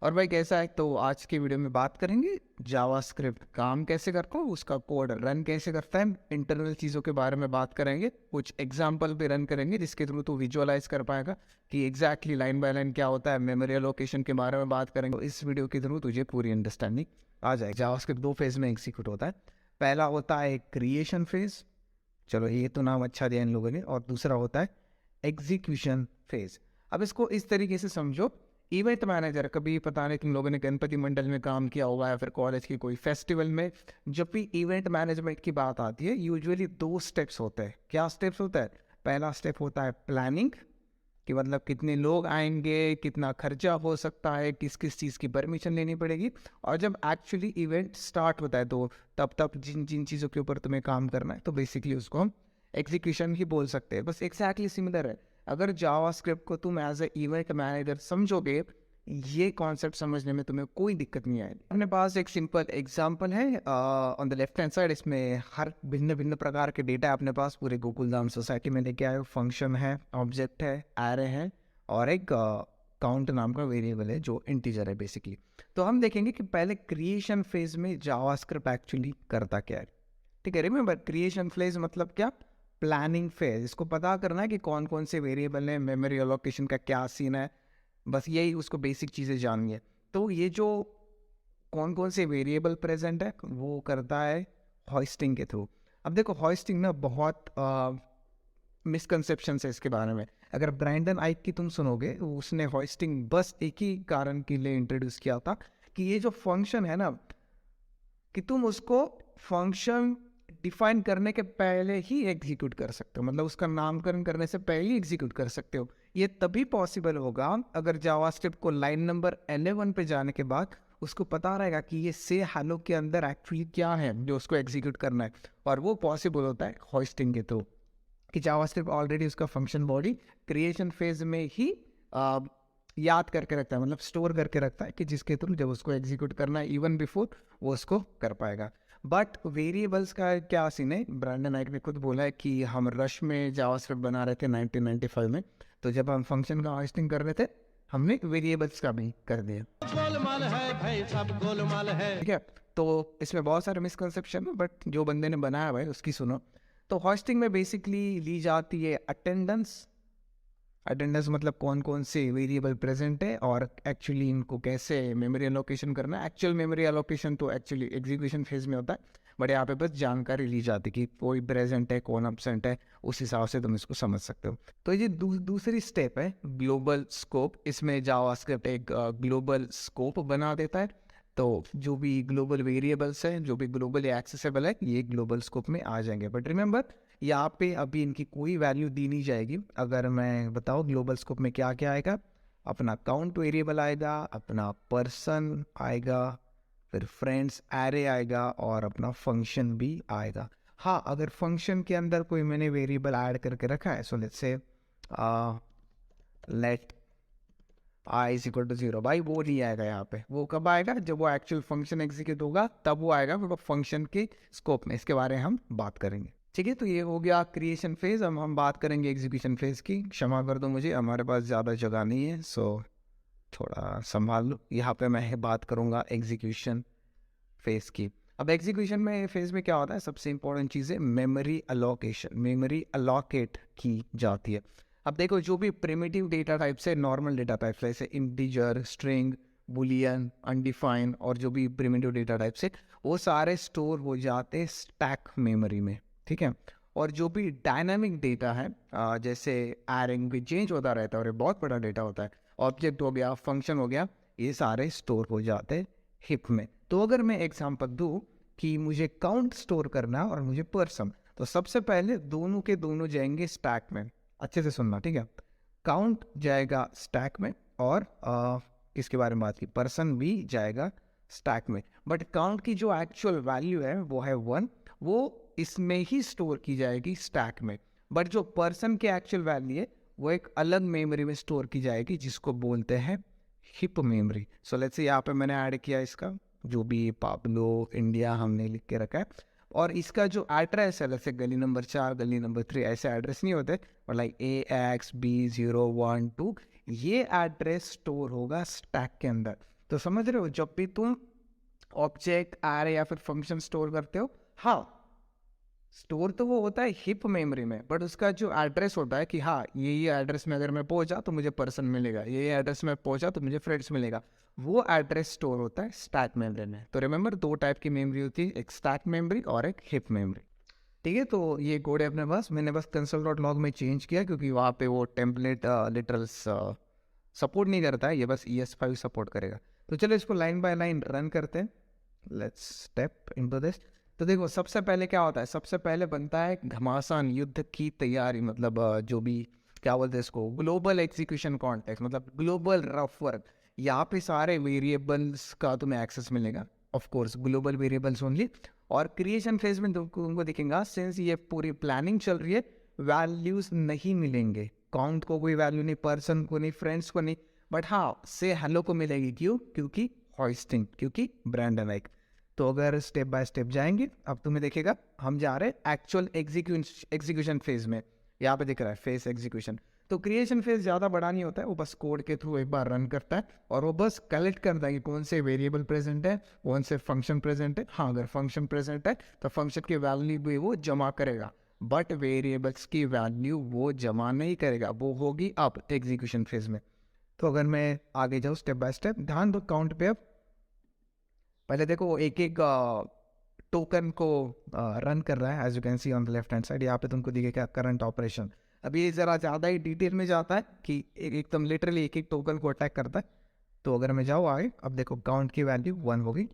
और भाई कैसा है? तो आज की वीडियो में बात करेंगे जावास्क्रिप्ट काम कैसे करता है, उसका कोड रन कैसे करता है, इंटरनल चीज़ों के बारे में बात करेंगे, कुछ एग्जांपल भी रन करेंगे जिसके थ्रू तू विजुअलाइज कर पाएगा कि एग्जैक्टली लाइन बाय लाइन क्या होता है। मेमोरी एलोकेशन के बारे में बात करेंगे, तो इस वीडियो के थ्रू तुझे पूरी अंडरस्टैंडिंग आ जाएगी। जावास्क्रिप्ट दो फेज में एग्जीक्यूट होता है। पहला होता है क्रिएशन फेज, चलो ये तो नाम अच्छा दिया इन लोगों ने, और दूसरा होता है एग्जीक्यूशन फेज। अब इसको इस तरीके से समझो, इवेंट मैनेजर, कभी पता नहीं तुम लोगों ने गणपति मंडल में काम किया होगा या फिर कॉलेज की कोई फेस्टिवल में, जब भी इवेंट मैनेजमेंट की बात आती है यूजुअली दो स्टेप्स होते हैं। क्या स्टेप्स होता है? पहला स्टेप होता है प्लानिंग, कि मतलब कितने लोग आएंगे, कितना खर्चा हो सकता है, किस किस चीज़ की परमिशन लेनी पड़ेगी। और जब एक्चुअली इवेंट स्टार्ट होता है तो तब तब जिन जिन चीज़ों के ऊपर तुम्हें काम करना है, तो बेसिकली उसको हम एग्जीक्यूशन ही बोल सकते हैं। बस एक्जैक्टली सिमिलर है। अगर जावास्क्रिप्ट को तुम एज ए इवेंट मैनेजर समझोगे, ये कॉन्सेप्ट समझने में तुम्हें कोई दिक्कत नहीं आएगी। अपने पास एक सिंपल एग्जांपल है on the left hand side. इसमें हर भिन्न भिन्न प्रकार के डेटा अपने पास पूरे गोकुलधाम सोसाइटी में लेके आए। फंक्शन है, ऑब्जेक्ट है, एरे है, और एक काउंट नाम का वेरिएबल है जो इंटीजर है बेसिकली। तो हम देखेंगे कि पहले क्रिएशन फेज में जावास्क्रिप्ट एक्चुअली करता क्या है। ठीक है, रिमेंबर क्रिएशन फेज मतलब क्या? Planning phase. इसको पता करना है कि कौन कौन से वेरिएबल हैं, मेमोरी एलोकेशन का क्या सीन है, बस यही उसको बेसिक चीज़ें जाननी है। तो ये जो कौन कौन से वेरिएबल प्रेजेंट है वो करता है हॉइस्टिंग के थ्रू। अब देखो हॉइस्टिंग ना बहुत मिसकंसेप्शन है इसके बारे में। अगर ब्रैंडन आइक की तुम सुनोगे, उसने हॉइस्टिंग बस एक ही कारण के लिए इंट्रोड्यूस किया था कि ये जो फंक्शन है ना, कि तुम उसको फंक्शन डिफाइन करने के पहले ही एग्जीक्यूट कर सकते हो, मतलब उसका नामकरण करने से पहले ही एग्जीक्यूट कर सकते हो। ये तभी पॉसिबल होगा अगर जावास्क्रिप्ट को लाइन नंबर 11 पे जाने के बाद उसको पता रहेगा कि ये से हेलो के अंदर एक्चुअली क्या है जो उसको एग्जीक्यूट करना है। और वो पॉसिबल होता है होस्टिंग के थ्रू, कि जावास्क्रिप्ट ऑलरेडी उसका फंक्शन बॉडी क्रिएशन फेज में ही आ, याद करके रखता है, मतलब स्टोर करके रखता है, कि जिसके थ्रू जब उसको एग्जीक्यूट करना है इवन बिफोर वो उसको कर पाएगा। बट वेरिएबल्स का क्या सीन है? ब्रांडन नाइक ने खुद बोला है कि हम रश में जावास्क्रिप्ट बना रहे थे 1995 में, तो जब हम फंक्शन का होस्टिंग कर रहे थे हमने वेरिएबल्स का भी कर दिया। गोलमाल है भाई, सब गोलमाल है। ठीक है, तो इसमें बहुत सारे मिसकंसेप्शन है, बट जो बंदे ने बनाया भाई उसकी सुनो। तो होस्टिंग में बेसिकली ली जाती है अटेंडेंस। अटेंडेंस मतलब कौन कौन से वेरिएबल प्रेजेंट है और एक्चुअली इनको कैसे मेमोरी एलोकेशन करना है। एक्चुअल मेमोरी एलोकेशन तो एक्चुअली एग्जीक्यूशन फेज में होता है, बट यहाँ पे बस जानकारी ली जाती है कि कोई प्रेजेंट है, कौन एब्सेंट है, उस हिसाब से तुम इसको समझ सकते हो। तो ये दूसरी स्टेप है ग्लोबल स्कोप। इसमें जावास्क्रिप्ट एक ग्लोबल स्कोप बना देता है। तो जो भी ग्लोबल वेरिएबल्स हैं, जो भी ग्लोबली एक्सेसिबल है, ये ग्लोबल स्कोप में आ जाएंगे। बट रिमेंबर, यहाँ पे अभी इनकी कोई वैल्यू दी नहीं जाएगी। अगर मैं बताऊँ ग्लोबल स्कोप में क्या क्या आएगा, अपना काउंट वेरिएबल आएगा, अपना पर्सन आएगा, फिर फ्रेंड्स एरे आएगा, और अपना फंक्शन भी आएगा। हाँ, अगर फंक्शन के अंदर कोई मैंने वेरिएबल ऐड करके रखा है, so let's say let i is equal to 0, भाई वो नहीं आएगा यहाँ पे। वो कब आएगा? जब वो एक्चुअल फंक्शन एग्जीक्यूट होगा तब वो आएगा, फिर वो फंक्शन के स्कोप में। इसके बारे में हम बात करेंगे। ठीक है, तो ये हो गया क्रिएशन फेज। अब हम बात करेंगे एग्जीक्यूशन फेज की। क्षमा कर दो मुझे, हमारे पास ज़्यादा जगह नहीं है, सो थोड़ा संभाल लो। यहाँ पे मैं बात करूँगा एग्जीक्यूशन फेज की। अब एग्जीक्यूशन में फेज में क्या होता है? सबसे इंपॉर्टेंट चीज़ है मेमोरी अलोकेशन। मेमोरी अलोकेट की जाती है। अब देखो, जो भी प्रिमिटिव डेटा टाइप्स है, नॉर्मल डेटा टाइप्स जैसे इंटीजर, स्ट्रिंग, बुलियन, अनडिफाइंड, और जो भी प्रिमिटिव डेटा टाइप्स है वो सारे स्टोर हो जाते हैं स्टैक मेमोरी में। ठीक है, और जो भी डायनामिक डेटा है, जैसे एरिंग भी चेंज होता रहता है और ये बहुत बड़ा डेटा होता है, ऑब्जेक्ट हो गया, फंक्शन हो गया, ये सारे स्टोर हो जाते हैं हिप में। तो अगर मैं एग्जांपल दूँ कि मुझे काउंट स्टोर करना और मुझे पर्सन, तो सबसे पहले दोनों के दोनों जाएंगे स्टैक में। अच्छे से सुनना, ठीक है? काउंट जाएगा स्टैक में, और किसके बारे में बात की? पर्सन भी जाएगा स्टैक में। बट काउंट की जो एक्चुअल वैल्यू है वो है 1, वो इसमें ही स्टोर की जाएगी स्टैक में। बट जो पर्सन की एक्चुअल वैल्यू है वो एक अलग मेमोरी में स्टोर की जाएगी, जिसको बोलते हैं हिप मेमोरी। सो लेट्स से यहाँ पे मैंने ऐड किया इसका जो भी पाब्लो इंडिया हमने लिख के रखा है, और इसका जो एड्रेस है, जैसे गली नंबर 4, गली नंबर 3, ऐसे एड्रेस नहीं होते, और लाइक AXB012, ये एड्रेस स्टोर होगा स्टैक के अंदर। तो समझ रहे हो, जब भी तुम ऑब्जेक्ट एरे या फिर फंक्शन स्टोर करते हो, हाँ स्टोर तो वो होता है हिप मेमोरी में, बट उसका जो एड्रेस होता है कि हाँ ये एड्रेस में अगर मैं पहुंचा तो मुझे पर्सन मिलेगा, ये एड्रेस में पहुंचा तो मुझे फ्रेंड्स मिलेगा, वो एड्रेस स्टोर होता है स्टैक मेमोरी में। तो रिमेंबर, दो टाइप की मेमोरी होती है, एक स्टैक मेमोरी और एक हिप मेमोरी। ठीक है, तो ये कोड है अपने पास, मैंने बस console.log में चेंज किया क्योंकि वहाँ पे वो टेम्पलेट लिटरल्स सपोर्ट नहीं करता है, ये बस ES5 सपोर्ट करेगा। तो चलो इसको लाइन बाय लाइन रन करते हैं, लेट्स स्टेप इनटू दिस। तो देखो सबसे पहले क्या होता है, सबसे पहले बनता है घमासान युद्ध की तैयारी, मतलब जो भी क्या बोलते हैं इसको, ग्लोबल एग्जीक्यूशन कॉन्टेक्स्ट, मतलब ग्लोबल रफ वर्क। यहाँ पे सारे वेरिएबल्स का तुम्हें एक्सेस मिलेगा, of course global variables only. और क्रिएशन फेज में तुमको दिखेगा, सिंस ये पूरी प्लानिंग चल रही है, वैल्यूज नहीं मिलेंगे, काउंट को कोई वैल्यू नहीं, पर्सन को नहीं, फ्रेंड्स को नहीं, बट हाँ से हेलो को मिलेगी। क्यों? क्योंकि हॉइस्टिंग, क्योंकि ब्रांडन आइक। तो अगर स्टेप बाय स्टेप जाएंगे, अब तुम्हें देखेगा हम जा रहे हैं एक्चुअल एग्जीक्यूशन फेज में। यहाँ पे दिख रहा है फेस एग्जीक्यूशन। तो क्रिएशन फेज ज़्यादा बड़ा नहीं होता है, वो बस कोड के थ्रू एक बार रन करता है और वो बस कलेक्ट करता है कि कौन से वेरिएबल प्रेजेंट है, कौन से फंक्शन प्रेजेंट है। हाँ, अगर फंक्शन प्रेजेंट है तो फंक्शन की वैल्यू भी वो जमा करेगा, बट वेरिएबल्स की वैल्यू वो जमा नहीं करेगा, वो होगी अब एग्जीक्यूशन फेज में। तो अगर मैं आगे जाऊँ स्टेप बाय स्टेप, ध्यान दो काउंट पे। अब पहले देखो एक एक टोकन को रन कर रहा है, as you can see on the left hand side. यहाँ पे तुमको दिखेगा करंट ऑपरेशन। अब ये ज़रा ज़्यादा ही डिटेल में जाता है कि एकदम लिटरली एक एक टोकन को अटैक करता है। तो अगर मैं जाऊँ आगे, अब देखो काउंट की वैल्यू 1 होगी।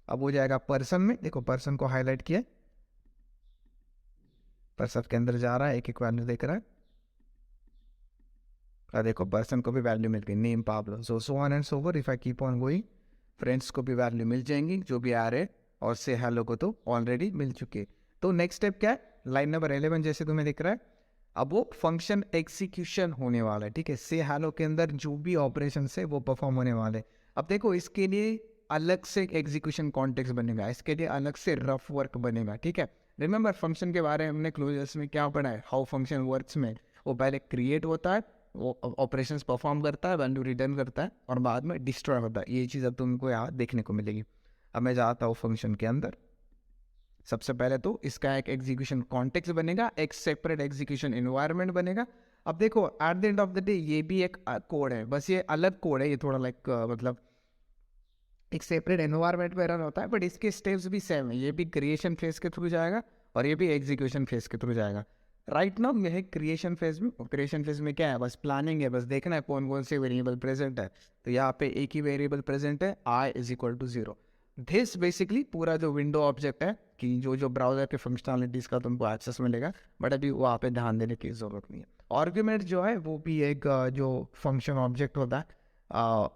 अब हो जाएगा पर्सन में, देखो पर्सन को हाईलाइट किया, पर्सन के अंदर जा रहा है, एक एक वैल्यू देख रहा है। और देखो पर्सन को भी वैल्यू मिल गई, name Pablo, so on and so for. If I keep on going, friends को भी वैल्यू मिल जाएंगी जो भी आ रहे, और से हेलो को तो ऑलरेडी मिल चुके। तो नेक्स्ट स्टेप क्या है, लाइन नंबर 11 जैसे तुम्हें दिख रहा है, अब वो फंक्शन एग्जीक्यूशन होने वाला है। ठीक है, से हेलो के अंदर जो भी ऑपरेशन है वो परफॉर्म होने वाले। अब देखो इसके लिए अलग से एग्जीक्यूशन कॉन्टेक्स्ट बनेगा, इसके लिए अलग से रफ वर्क बनेगा। ठीक है, रिमेंबर फंक्शन के बारे में हमने क्लोजर्स में क्या पढ़ा है, हाउ फंक्शन वर्क्स में वो पहले क्रिएट होता है, वो ऑपरेशंस परफॉर्म करता है, वैल्यू रिटर्न करता है, और बाद में डिस्ट्रॉय होता है। ये चीज़ अब तुमको यहाँ देखने को मिलेगी। अब मैं जाता हूँ फंक्शन के अंदर। सबसे पहले तो इसका एक एग्जीक्यूशन कॉन्टेक्स्ट बनेगा, एक सेपरेट एग्जीक्यूशन एनवायरनमेंट बनेगा। अब देखो at the end of the day ये भी एक कोड है, बस ये अलग कोड है, ये थोड़ा लाइक मतलब एक सेपरेट एनवायरनमेंट में रन होता है, बट इसके स्टेप्स भी सेम है। ये भी क्रिएशन फेज के थ्रू जाएगा और ये भी एग्जीक्यूशन फेज के थ्रू जाएगा। राइट नाउ यह है क्रिएशन फेज में। क्रिएशन फेज में क्या है, बस प्लानिंग है, बस देखना है कौन कौन से वेरिएबल प्रेजेंट है। तो यहाँ पे एक ही वेरिएबल प्रेजेंट है, i=0। दिस बेसिकली पूरा जो विंडो ऑब्जेक्ट है कि जो जो ब्राउजर के फंक्शनलिटीज़ का तुमको एक्सेस मिलेगा, बट अभी वहाँ पे ध्यान देने की ज़रूरत नहीं है। आर्ग्यूमेंट जो है वो भी एक जो फंक्शन ऑब्जेक्ट होता है,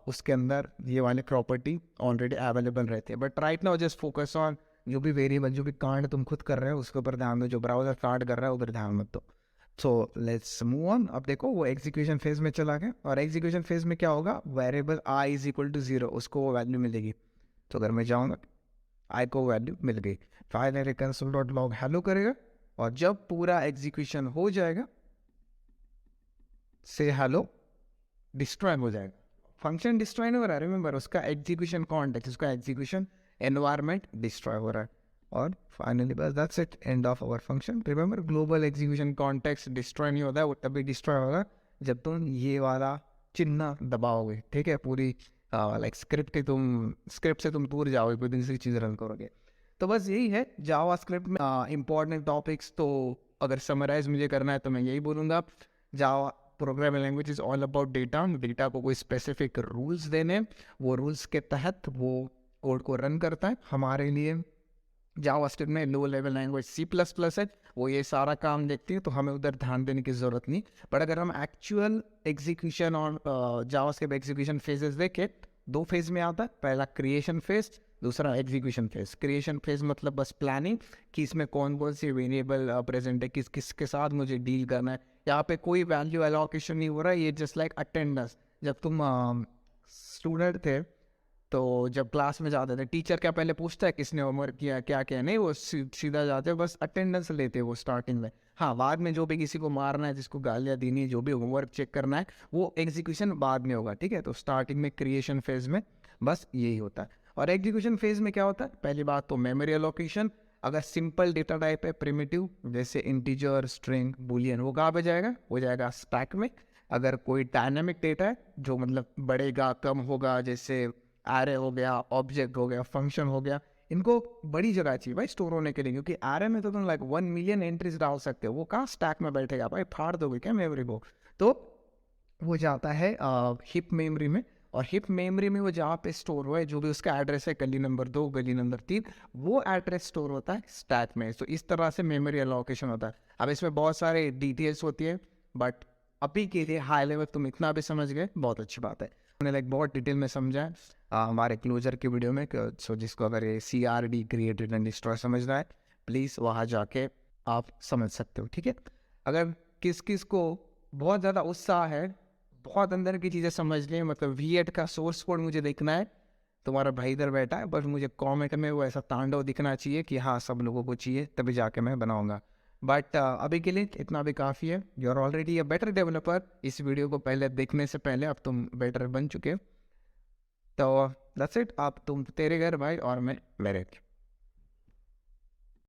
उसके अंदर ये वाले प्रॉपर्टी ऑलरेडी अवेलेबल रहते हैं। But right now just focus on जो भी वेरिएबल, जो भी कांड तुम खुद कर रहे हो उसके ऊपर ध्यान दो, जो ब्राउजर कांड कर रहा है उधर ध्यान मत दो। So let's move on. अब देखो वो एग्जीक्यूशन फेज में चला गया, और एग्जीक्यूशन फेज में क्या होगा, वेरिएबल i=0 उसको वो वैल्यू मिलेगी। तो अगर मैं जाऊँगा, आई को वैल्यू मिल गई, फाइनली console.log हेलो करेगा, और जब पूरा एग्जीक्यूशन हो जाएगा, से हेलो डिस्ट्रॉय हो जाएगा। फंक्शन डिस्ट्रॉय नहीं हो रहा है, रिमेंबर उसका एग्जीक्यूशन कॉन्टेक्स्ट, उसका एग्जीक्यूशन एनवायरनमेंट डिस्ट्रॉय हो रहा है। और फाइनली बस that's it, end of our function. Remember global execution context destroy नहीं होता है, वो तभी डिस्ट्रॉय होगा जब तुम ये वाला चिन्ह दबाओगे। ठीक है, पूरी लाइक स्क्रिप्ट से तुम दूर जाओगे, कोई दूसरी चीज़ रन करोगे। तो बस यही है जावा स्क्रिप्ट में इंपॉर्टेंट टॉपिक्स। तो अगर समराइज मुझे करना है तो मैं यही बोलूँगा, Java programming language is all about data. Data को कोई स्पेसिफिक रूल्स देने, वो रूल्स के तहत वो कोड को रन करता है। हमारे लिए जावा स्क्रिप्ट में लो लेवल लैंग्वेज C++ है, वो ये सारा काम देखती है, तो हमें उधर ध्यान देने की ज़रूरत नहीं। बट अगर हम एक्चुअल एग्जीक्यूशन और जावा स्क्रिप्ट एग्जीक्यूशन फेजेस देखें, दो फेज में आता है, पहला क्रिएशन फेज, दूसरा एग्जीक्यूशन फेज। क्रिएशन फेज मतलब बस प्लानिंग कि इसमें कौन कौन सी वेरिएबल प्रेजेंट है, किस किस के साथ मुझे डील करना है। यहाँ पे कोई वैल्यू एलोकेशन नहीं हो रहा है, ये जस्ट लाइक अटेंडेंस। जब तुम स्टूडेंट थे तो जब क्लास में जाते थे, टीचर क्या पहले पूछता है किसने होमवर्क किया क्या क्या नहीं, वो सीधा जाते हैं, बस अटेंडेंस लेते हैं वो स्टार्टिंग में। हाँ, बाद में जो भी किसी को मारना है, जिसको गालियाँ देनी है, जो भी होमवर्क चेक करना है, वो एग्जीक्यूशन बाद में होगा। ठीक है, तो स्टार्टिंग में क्रिएशन फेज में बस यही होता है। और एग्जीक्यूशन फेज में क्या होता है, पहली बात तो मेमोरी एलोकेशन। अगर सिंपल डेटा टाइप है प्रिमिटिव जैसे इंटीजर, स्ट्रिंग, बूलियन, वो कहाँ पे जाएगा, वो जाएगा स्टैक में। अगर कोई डायनामिक डेटा है जो मतलब बढ़ेगा कम होगा, जैसे एरे हो गया, ऑब्जेक्ट हो गया, फंक्शन हो गया, इनको बड़ी जगह चाहिए भाई स्टोर होने के लिए, क्योंकि एरे में तो तुम लाइक 1 मिलियन एंट्रीज डाल सकते हो, वो कहाँ स्टैक में बैठेगा भाई, फाड़ दोगे क्या मेमोरी को। तो वो जाता है हिप मेमोरी में, और हिप मेमोरी में वो जहाँ पे स्टोर हुआ है जो भी उसका एड्रेस है, गली नंबर 2, गली नंबर 3, वो एड्रेस स्टोर होता है स्टैक में। तो इस तरह से मेमोरी एलोकेशन होता है। अब इसमें बहुत सारे डिटेल्स होती है, बट अभी के लिए हाई लेवल तुम इतना भी समझ गए, बहुत अच्छी बात है। हमने लाइक बहुत डिटेल में समझा है हमारे क्लोजर की वीडियो में। सो जिसको अगर ये CRD, क्रिएट रिटर्न डिस्ट्रॉय समझना है, प्लीज़ वहाँ जाके आप समझ सकते हो, ठीक है। अगर किस किस को बहुत ज़्यादा उत्साह है, बहुत अंदर की चीज़ें समझनी है, मतलब V8 का सोर्स कोड मुझे देखना है, तुम्हारा भाई इधर बैठा है, बस मुझे कमेंट में वो ऐसा तांडव दिखना चाहिए कि हाँ सब लोगों को चाहिए, तभी जाके मैं बनाऊंगा। बट अभी के लिए इतना भी काफ़ी है। You are already a better developer. इस वीडियो को पहले देखने से पहले अब तुम बेटर बन चुके हो। तो दैट्स इट। अब तुम तेरे घर भाई और मैं मेरे।